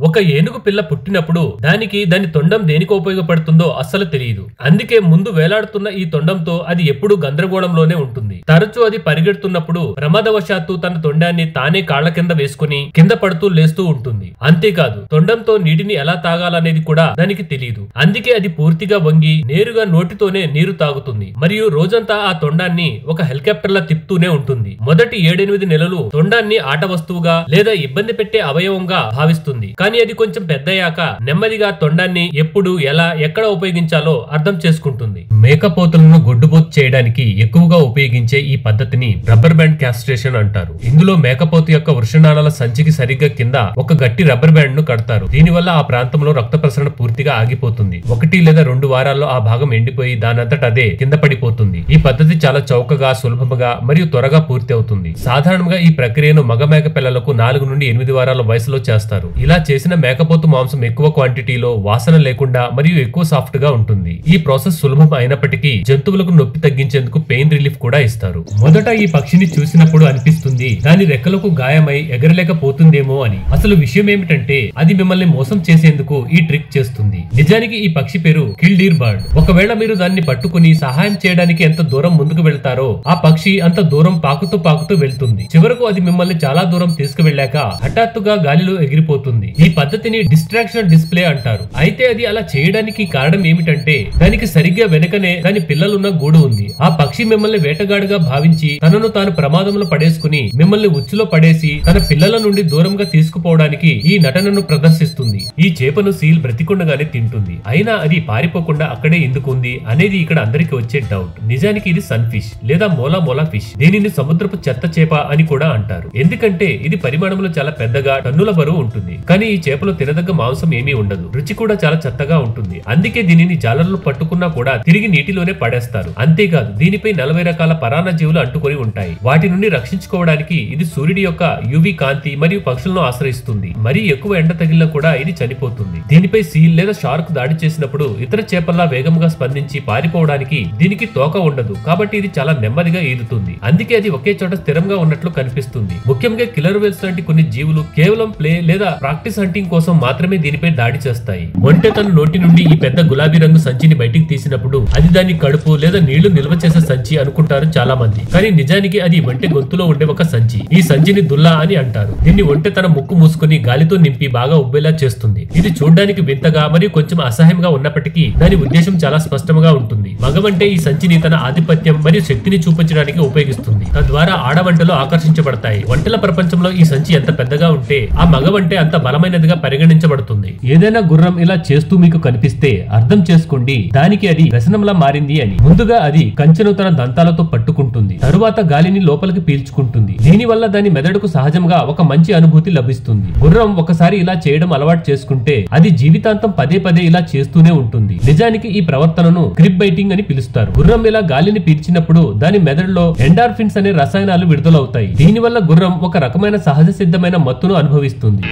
ఒక ఏనుగు పిల్ల పుట్టినప్పుడు దాని తొండం దేనికి ఉపయోగపడుతుందో అస్సలు తెలియదు. అందుకే ముందు వేలాడుతున్న ఈ తొండంతో అది ఎప్పుడూ గందరగోళంలోనే ఉంటుంది. తరచూ అది పరిగెడుతున్నప్పుడు ప్రమాదవశాత్తు తన తొండాన్ని తానే కాళ్ల కింద వేసుకుని కింద పడుతూ లేస్తూ ఉంటుంది. అంతేకాదు తొండంతో నీటిని ఎలా తాగాలనేది కూడా దానికి తెలియదు. అందుకే అది పూర్తిగా వంగి నేరుగా నోటితోనే నీరు తాగుతుంది. మరియు రోజంతా ఆ తొండాన్ని ఒక హెలికాప్టర్ లా తిప్పుతూనే ఉంటుంది. మొదటి 7-8 నెలలు తొండాన్ని ఆట వస్తువుగా లేదా ఇబ్బంది పెట్టే అవయవంగా భావిస్తుంది. కానీ అది కొంచెం పెద్దయ్యాక నెమ్మదిగా తొండాన్ని ఎప్పుడు ఎలా ఎక్కడ ఉపయోగించాలో అర్థం చేసుకుంటుంది. మేకపోతులను గొడ్డుబోతు చేయడానికి ఎక్కువగా ఉపయోగించే ఈ పద్ధతిని రబ్బర్ బ్యాండ్ క్యాస్ట్రేషన్ అంటారు. ఇందులో మేకపోతు యొక్క వృషణాల సంచికి సరిగ్గా కింద ఒక గట్టి రబ్బర్ బ్యాండ్ ను కడతారు. దీనివల్ల ఆ ప్రాంతంలో రక్త ప్రసరణ పూర్తిగా ఆగిపోతుంది. 1 లేదా 2 వారాల్లో ఆ భాగం ఎండిపోయి దానంతట అదే కింద పడిపోతుంది. ఈ పద్ధతి చాలా చౌకగా, సులభంగా మరియు త్వరగా పూర్తి అవుతుంది. సాధారణంగా ఈ ప్రక్రియను మగ మేక పిల్లలకు 4 నుండి 8 వారాల వయసులో చేస్తారు. ఇలా చేసిన మేకపోతు మాంసం ఎక్కువ క్వాంటిటీలో, వాసన లేకుండా మరియు ఎక్కువ సాఫ్ట్ గా ఉంటుంది. ఈ ప్రాసెస్ సులభం అయినప్పటికీ జంతువులకు నొప్పి తగ్గించేందుకు పెయిన్ రిలీఫ్ కూడా ఇస్తారు. మొదట ఈ పక్షిని చూసినప్పుడు అనిపిస్తుంది దాని రెక్కలకు గాయమై ఎగరలేకపోతుందేమో అని. అసలు విషయం ఏమిటంటే అది మిమ్మల్ని మోసం చేసేందుకు ఈ ట్రిక్ చేస్తుంది. నిజానికి ఈ పక్షి పేరు కిల్డీర్ బర్డ్. ఒకవేళ మీరు దాన్ని పట్టుకుని సహాయం చేయడానికి ఎంత దూరం ముందుకు వెళ్తారో ఆ పక్షి అంత దూరం పాకుతూ వెళ్తుంది. చివరకు అది మిమ్మల్ని చాలా దూరం తీసుకువెళ్ళాక హఠాత్తుగా గాలిలో ఎగిరిపోతుంది. ఈ పద్ధతిని డిస్ట్రాక్షన్ డిస్ప్లే అంటారు. అయితే అది అలా చేయడానికి కారణం ఏమిటంటే దానికి సరిగ్గా వెనకనే దాని పిల్లలున్న గూడు ఉంది. ఆ పక్షి మిమ్మల్ని వేటగాడుగా భావించి తనను తాను ప్రమాదంలో పడేసుకుని మిమ్మల్ని ఉచ్చులో పడేసి తన పిల్లల నుండి దూరంగా తీసుకుపోవడానికి ఈ నటనను ప్రదర్శిస్తుంది. ఈ చేపను సీల్ బ్రతికుండగానే తింటుంది. అయినా అది పారిపోకుండా అక్కడే ఎందుకుంది అనేది ఇక్కడ అందరికి వచ్చే డౌట్. నిజానికి ఇది సన్ ఫిష్ లేదా మోలా ఫిష్. దీనిని సముద్రపు చెత్త చేప అని కూడా అంటారు. ఎందుకంటే ఇది పరిమాణంలో చాలా పెద్దగా టన్నుల బరువు ఉంటుంది. కానీ ఈ చేపలో తినదగ్గ మాంసం ఏమీ ఉండదు. రుచి కూడా చాలా చెత్తగా ఉంటుంది. అందుకే దీనిని జాలర్లు పట్టుకున్నా కూడా తిరిగి నీటిలోనే పడేస్తారు. అంతేకాదు దీనిపై 40 రకాల పరాన్న జీవులు అంటుకొని ఉంటాయి. వాటి నుండి రక్షించుకోవడానికి ఇది సూర్యుడి యొక్క యువి కాంతి మరియు పక్షులను ఆశ్రయిస్తుంది. మరీ ఎక్కువ ఎండ తగిలినా కూడా ఇది చనిపోతుంది. దీనిపై సీల్ లేదా షార్క్ దాడి చేసినప్పుడు ఇతర చేపల్లా వేగంగా స్పందించి పారిపోవడానికి దీనికి తోక ఉండదు. కాబట్టి ఇది చాలా నెమ్మదిగా ఈదుతుంది. అందుకే అది ఒకే చోట స్థిరంగా ఉన్నట్లు కనిపిస్తుంది. ముఖ్యంగా కిల్లర్ వేల్స్ లాంటి కొన్ని జీవులు కేవలం ప్లే లేదా ప్రాక్టీస్ హంటింగ్ కోసం మాత్రమే దీనిపై దాడి చేస్తాయి. ఒంటె తన నోటి నుండి ఈ పెద్ద గులాబీ రంగు సంచిని బయటికి తీసినప్పుడు అది దాని కడుపు లేదా నీళ్లు నిల్వ చేసే సంచి అనుకుంటారు చాలా మంది. కానీ నిజానికి అది ఒంటె గొంతులో ఉండే ఒక సంచి. ఈ సంచిని దుల్లా అని అంటారు. దీన్ని ఒంటె తన ముక్కు మూసుకుని గాలితో నింపి బాగా ఉబ్బేలా చేస్తుంది. ఇది చూడడానికి వింతగా మరియు కొంచెం అసహ్యంగా ఉన్నప్పటికీ దాని ఉద్దేశం చాలా స్పష్టంగా ఉంటుంది. మగవంటే ఈ సంచిని తన ఆధిపత్యం మరియు శక్తిని చూపించడానికి ఉపయోగిస్తుంది. తద్వారా ఆడవంటలు ఆకర్షించబడతాయి. వంటల ప్రపంచంలో ఈ సంచి ఎంత పెద్దగా ఉంటే ఆ మగవంటే అంత బలమైనదిగా పరిగణించబడుతుంది. ఏదైనా గుర్రం ఇలా చేస్తూ మీకు కనిపిస్తే అర్థం చేసుకోండి దానికి అది వ్యసనంలా మారింది అని. ముందుగా అది కంచెను తన దంతాలతో పట్టుకుంటుంది. తరువాత గాలిని లోపలికి పీల్చుకుంటుంది. దీనివల్ల దాని మెదడుకు సహజంగా ఒక మంచి అనుభూతి లభిస్తుంది. గుర్రం ఒకసారి ఇలా చేయడం అలవాటు చేసుకుంటే అది జీవితాంతం పదే ఇలా చేస్తూనే ఉంటుంది. నిజానికి ఈ ప్రవర్తనను క్రిప్ బైటింగ్ అని పిలుస్తారు. గుర్రం ఇలా గాలిని పీల్చినప్పుడు దాని మెదడులో ఎండార్ఫిన్స్ అనే రసాయనాలు విడుదలవుతాయి. దీనివల్ల గుర్రం ఒక రకమైన సహజ సిద్ధమైన మత్తును అనుభవిస్తుంది.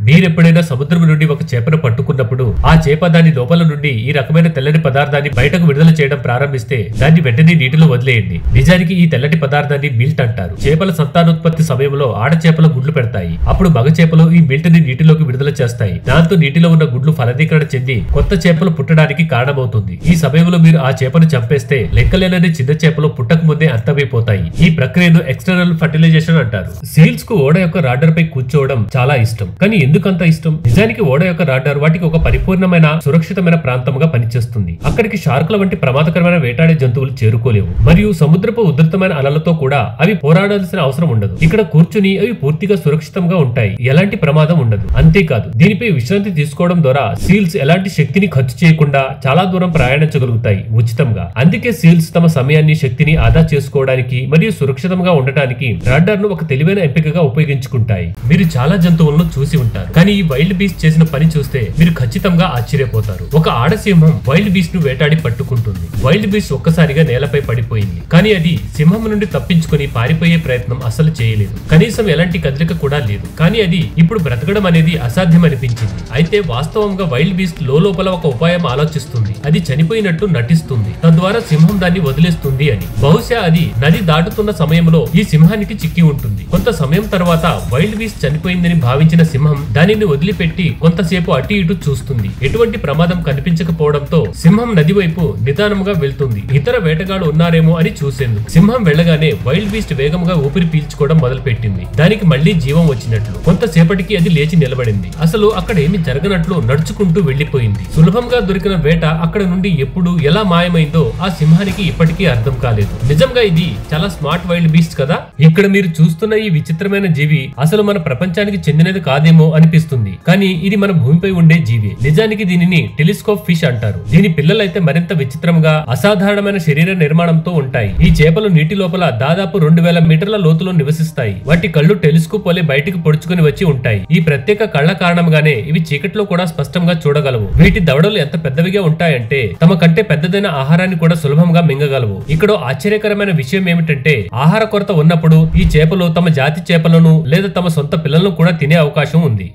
మీరెప్పుడైనా సముద్రం నుండి ఒక చేపను పట్టుకున్నప్పుడు ఆ చేప దాని లోపల నుండి ఈ రకమైన తెల్లని పదార్థాన్ని బయటకు విడుదల చేయడం ప్రారంభిస్తే దాన్ని వెంటనే నీటిలో వదిలేయండి. నిజానికి ఈ తెల్లటి పదార్థాన్ని మిల్ట్ అంటారు. చేపల సంతానోత్పత్తి సమయంలో ఆడ చేపలు గుడ్లు పెడతాయి. అప్పుడు మగ చేపలు ఈ మిల్ట్ ని నీటిలోకి విడుదల చేస్తాయి. దాంతో నీటిలో ఉన్న గుడ్లు ఫలదీకరణ చెంది కొత్త చేపలు పుట్టడానికి కారణమవుతుంది. ఈ సమయంలో మీరు ఆ చేపను చంపేస్తే లెక్కలేనని చిన్న చేపలు పుట్టక ముందే అంతమైపోతాయి. ఈ ప్రక్రియను ఎక్స్టర్నల్ ఫర్టిలైజేషన్ అంటారు. సీల్స్ కు ఓడ యొక్క రాడర్ పై కూర్చోవడం చాలా ఇష్టం. కానీ ఎందుకంత ఇష్టం? నిజానికి ఓడ యొక్క రాడార్ వాటికి ఒక పరిపూర్ణమైన సురక్షితమైన ప్రాంతంగా పనిచేస్తుంది. అక్కడికి షార్కుల వంటి ప్రమాదకరమైన వేటాడే జంతువులు చేరుకోలేవు. మరియు సముద్రపు ఉధృతమైన అలలతో కూడా అవి పోరాడాల్సిన అవసరం ఉండదు. ఇక్కడ కూర్చుని అవి పూర్తిగా సురక్షితంగా ఉంటాయి. ఎలాంటి ప్రమాదం ఉండదు. అంతేకాదు దీనిపై విశ్రాంతి తీసుకోవడం ద్వారా సీల్స్ ఎలాంటి శక్తిని ఖర్చు చేయకుండా చాలా దూరం ప్రయాణించగలుగుతాయి ఉచితంగా. అందుకే సీల్స్ తమ సమయాన్ని, శక్తిని ఆదా చేసుకోవడానికి మరియు సురక్షితంగా ఉండటానికి రాడార్ ను ఒక తెలివైన ఎంపికగా ఉపయోగించుకుంటాయి. మీరు చాలా జంతువులను చూసి ఉంటారు. అంటారు. కానీ ఈ వైల్డ్ బీస్ట్ చేసిన పని చూస్తే మీరు ఖచ్చితంగా ఆశ్చర్యపోతారు. ఒక ఆడసింహం వైల్డ్ బీస్ట్ ను వేటాడి పట్టుకుంటుంది. వైల్డ్ బీస్ట్ ఒక్కసారిగా నేలపై పడిపోయింది. కానీ అది సింహం నుండి తప్పించుకుని పారిపోయే ప్రయత్నం అసలు చేయలేదు. కనీసం ఎలాంటి కదలిక కూడా లేదు. కానీ అది ఇప్పుడు బ్రతకడం అనేది అసాధ్యం అనిపించింది. అయితే వాస్తవంగా వైల్డ్ బీస్ట్ లోపల ఒక ఉపాయం ఆలోచిస్తుంది. అది చనిపోయినట్టు నటిస్తుంది, తద్వారా సింహం దాన్ని వదిలేస్తుంది అని. బహుశా అది నది దాటుతున్న సమయంలో ఈ సింహానికి చిక్కి ఉంటుంది. కొంత సమయం తర్వాత వైల్డ్ బీస్ట్ చనిపోయిందని భావించిన సింహం దానిని వదిలిపెట్టి కొంతసేపు అటు ఇటు చూస్తుంది. ఎటువంటి ప్రమాదం కనిపించకపోవడంతో సింహం నది వైపు నిదానంగా వెళ్తుంది. ఇతర వేటగాళ్లు ఉన్నారేమో అని చూసేందుకు. సింహం వెళ్లగానే వైల్డ్ బీస్ట్ వేగంగా ఊపిరి పీల్చుకోవడం మొదలుపెట్టింది. దానికి మళ్లీ జీవం వచ్చినట్లు. కొంతసేపటికి అది లేచి నిలబడింది. అసలు అక్కడ ఏమి జరగనట్లు నడుచుకుంటూ వెళ్లిపోయింది. సులభంగా దొరికిన వేట అక్కడ నుండి ఎప్పుడు ఎలా మాయమైందో ఆ సింహానికి ఇప్పటికీ అర్థం కాలేదు. నిజంగా ఇది చాలా స్మార్ట్ వైల్డ్ బీస్ట్ కదా. ఇక్కడ మీరు చూస్తున్న ఈ విచిత్రమైన జీవి అసలు మన ప్రపంచానికి చెందినది కాదేమో అనిపిస్తుంది. కానీ ఇది మన భూమిపై ఉండే జీవి. నిజానికి దీనిని టెలిస్కోప్ ఫిష్ అంటారు. దీని పిల్లలైతే మరింత విచిత్రంగా అసాధారణమైన శరీర నిర్మాణంతో ఉంటాయి. ఈ చేపలు నీటి లోపల దాదాపు 2000 మీటర్ల లోతులో నివసిస్తాయి. వాటి కళ్ళు టెలిస్కోప్ వలె బయటికి పొడుచుకుని వచ్చి ఉంటాయి. ఈ ప్రత్యేక కళ్ళ కారణంగానే ఇవి చీకట్లో కూడా స్పష్టంగా చూడగలవు. వీటి దవడలు ఎంత పెద్దవిగా ఉంటాయంటే తమ కంటే పెద్దదైన ఆహారాన్ని కూడా సులభంగా మింగగలవు. ఇక్కడ ఆశ్చర్యకరమైన విషయం ఏమిటంటే ఆహార కొరత ఉన్నప్పుడు ఈ చేపలు తమ జాతి చేపలను లేదా తమ సొంత పిల్లలను కూడా తినే అవకాశం ఉంది.